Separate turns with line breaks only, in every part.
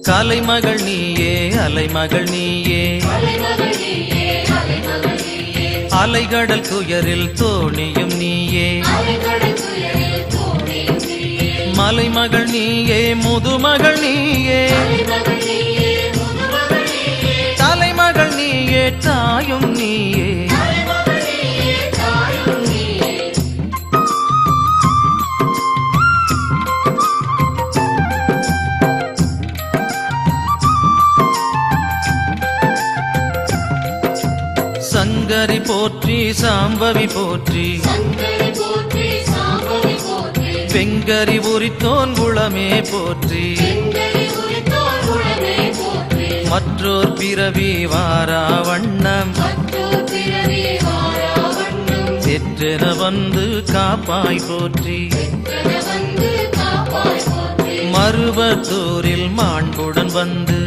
கலைமகள் நீயே அலைமகள் நீயே அலைகடல் துயரில் தோணியும் நீயே மலைமகள் நீயே முதுமகள் நீயே தலைமகள் நீயே தாயும் நீயே சங்கரி போற்றி சாம்பவி போற்றி வெங்கரி உரித்தோன் குளமே போற்றி மற்றோர் பிறவி வாரா வண்ணம் தெற்றென வந்து காப்பாய் போற்றி மருவத்தூரில் மாண்புடன் வந்து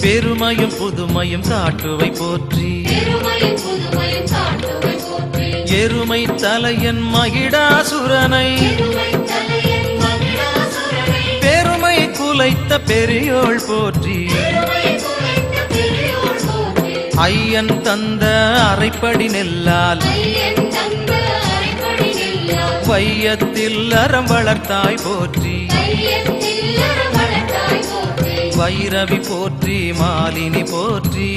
பெருமையும் புதுமையும் காட்டுவை போற்றி எருமை தலையன் மகிடாசுரனை பெருமை குலைத்த பெரியோள் போற்றி ஐயன் தந்த அரைப்படி நெல்லால் வையத்தில் அறம் வளர்த்தாய் போற்றி வைரவி போற்றி மாலினி போற்றி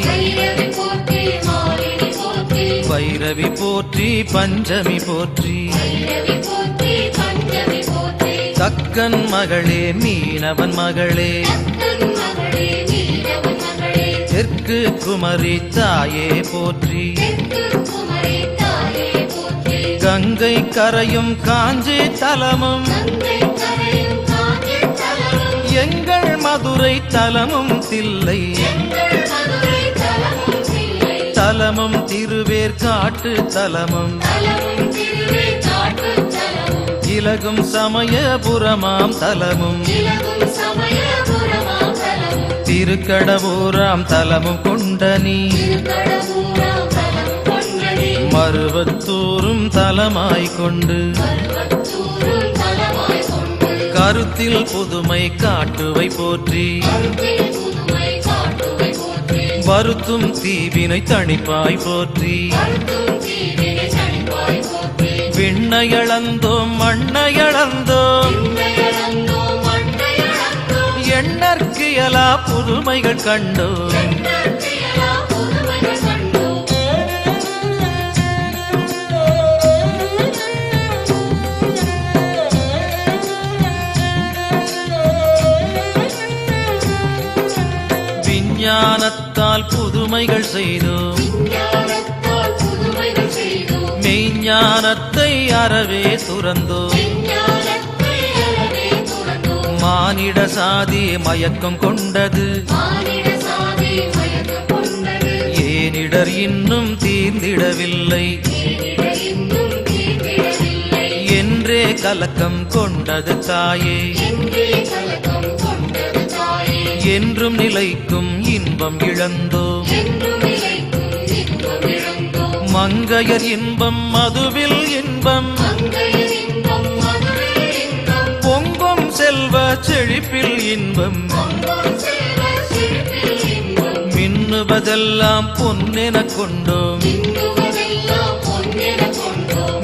வைரவி போற்றி பஞ்சமி போற்றி தக்கன் மகளே மீனவன் மகளே தெற்கு குமரி தாயே போற்றி கங்கை கரையும் காஞ்சி தலமும் எங்கள் மதுரை தலமும் தில்லை தலமும் திருவேற்காட்டு தலமும் இலகும் சமயபுரமாம் தலமும் திருக்கடவூராம் தலமும் கொண்டனி மருவத்தூரும் தலமாய் கொண்டு கருத்தில் புதுமை காட்டுவை போற்றி வருத்தும் தீவினை தணிப்பாய் போற்றி விண்ணையளந்தோம் மண்ணையளந்தோம் எண்ணற்கியலா புதுமைகள் கண்டோம் ஞானத்தால் புதுமைகள் செய்தோம் மெய்ஞானத்தை அறவே துறந்தோம் மானிட சாதி மயக்கம் கொண்டது ஏனிடர் இன்னும் தீர்ந்திடவில்லை என்றே கலக்கம் கொண்டது தாயே என்றும் நிலைக்கும் இன்பம் இழந்தோம் மங்கையர் இன்பம் மதுவில் இன்பம் பொங்கும் செல்வ செழிப்பில் இன்பம் மின்னுவதெல்லாம் பொன்னென கொண்டோம்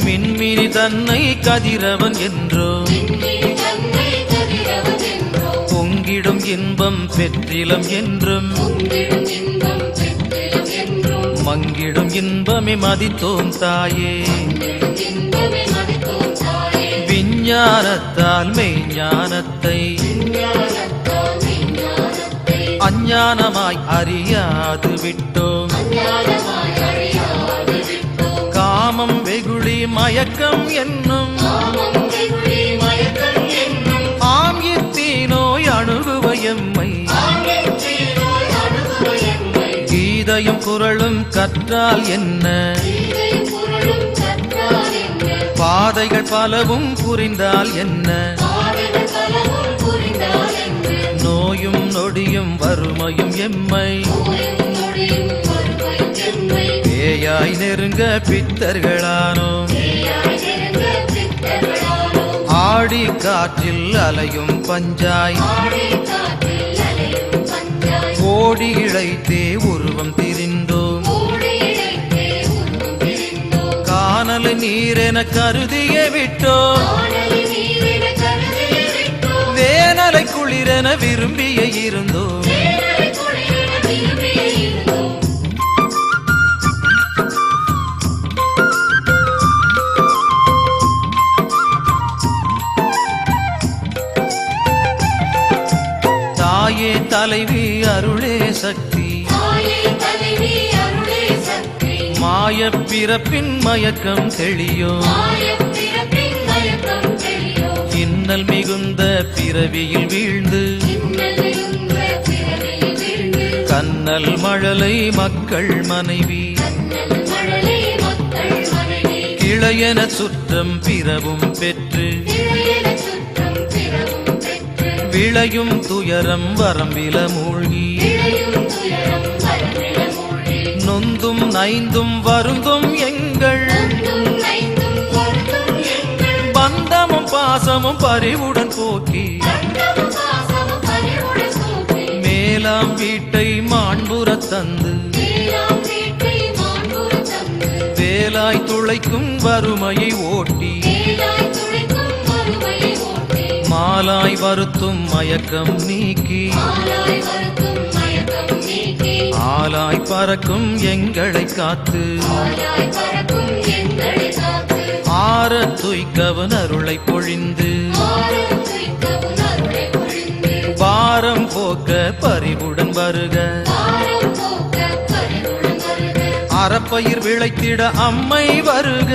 மின்மினி தன்னை கதிரவன் என்றோம் பொங்கிடும் இன்பம் பெற்றிலம் என்றும் மங்கிடும் இன்பமே மதித்தோம் தாயே விஞ்ஞானத்தால் மெய்ஞானத்தை அஞ்ஞானமாய் அறியாது விட்டோம் காமம் வெகுளி மயக்கம் என்னும் ஆம் இத்தீனோய் அணுகுவ எம்மை கீதையும் குறளும் கற்றால் என்ன பாதைகள் பலவும் புரிந்தால் என்ன நோயும் நொடியும் வறுமையும் எம்மை பேயாய் நெருங்க பித்தர்களானோம். ஆடி காற்றில் அலையும் பஞ்சாய் ஓடி இழைத்தே உருவம் திரிந்தோம். கானல் நீரென கருதியே விட்டோம். வேனலை குளிரென விரும்பிய இருந்தோம். தாயே தலைவி அருளே சக்தி மாயப் பிறப்பின் மயக்கம் தெளியோ. இன்னல் மிகுந்த பிறவியில் வீழ்ந்து கண்ணல் மழலை மக்கள் மனைவி கிளையன சுற்றம் பிறவும் பெற்று விளையும் துயரம் வரம்பில மூழ்கி நொந்தும் நைந்தும் வருந்தும் எங்கள் பந்தமும் பாசமும் பறிவுடன் போக்கி மேலாம் வீட்டை மாண்புறத் தந்து வேலாய் துளைக்கும் வறுமையை ஓட்டி மாலாய் வருத்தும் மயக்கம் நீக்கி ஆலாய் பறக்கும் எங்களை காத்து ஆரத் துய்க்கவன் அருளை பொழிந்து பாரம் போக்க பரிவுடன் வருக. அறப்பயிர் விளைத்திட அம்மை வருக.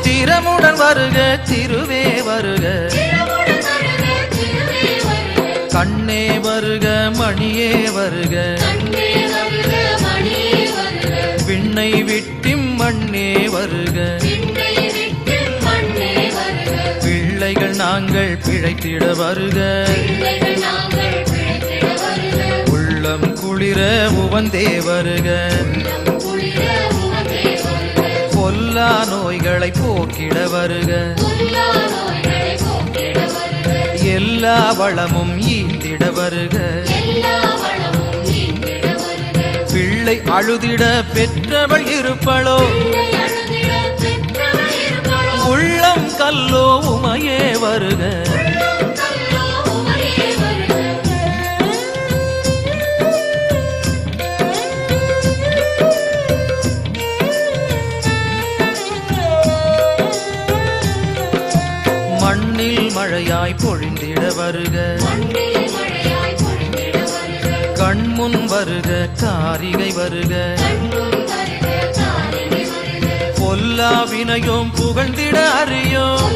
திறமுடன் வருக திருவே வருக. கண்ணே வருக மணியே வருக. விண்ணை விட்டிம் மண்ணே வருக. பிள்ளைகள் நாங்கள் பிழைத்திட வருக. உள்ளம் குளிர உவந்தே வருக. பொல்லா நோய்களை போக்கிட வருக. எல்லா வளமும் ஈந்திட வருக. பிள்ளை அழுதிட பெற்றவள் இருப்பளோ உள்ளம் கல்லோ உமையே வருக. மண்ணில் மழையாய் பொழிந்திட வருக. கண்முன் வருக காரிகை வருக. பொல்லா வினையோம் புகழ்ந்திட அறியோம்.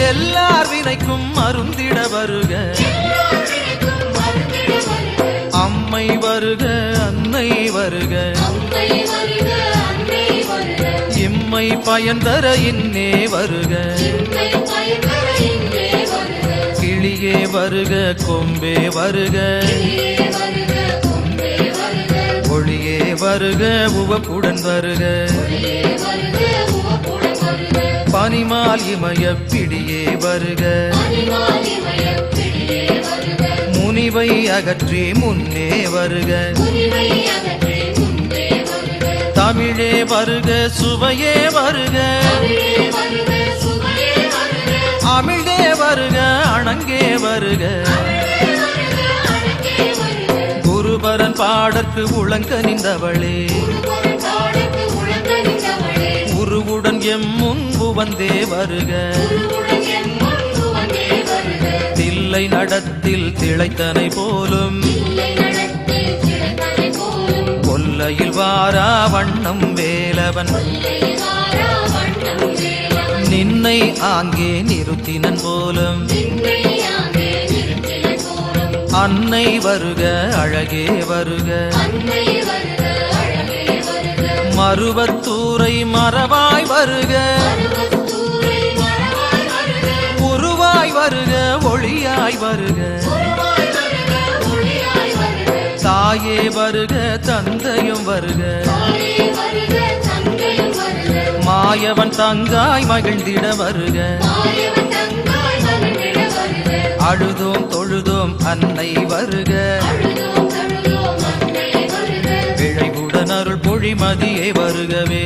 எல்லார் வினைக்கும் மருந்திட வருக. அம்மை வருக அன்னை வருக. இம்மை பயன் தர இன்னே வருக. கிளியே வருக கொம்பே வருக. ஒளியே வருக உவப்புடன் வருக. பனிமால் இமய பிடியே வருக. முனிவை அகற்றி முன்னே வருக. தமிழே வருக சுவையே வருக. அமிழ்தே வருக அணங்கே வருக. குருபரன் பாடற்கு உளங்கனிந்தவளே உருவுடன் எம் முன்பு வந்தே வருக. தில்லை நடத்தில் திளைத்தனை போலும் கொல்லையில் வாரா வண்ணம் வேலவன் நின்னை ஆங்கே நிறுத்தினன் போலும். அன்னை வருக அழகே வருக. மருவத்தூரை மறவாய் வருக. வருக ஒளியாய் வருக தாயே வருக தந்தையும் வருக மாயவன் தங்காய் மகிழ்ந்திட வருக அழுதோம் தொழுதோம் அன்னை வருக விழைவுடன் அருள் பொழிமதியே வருகவே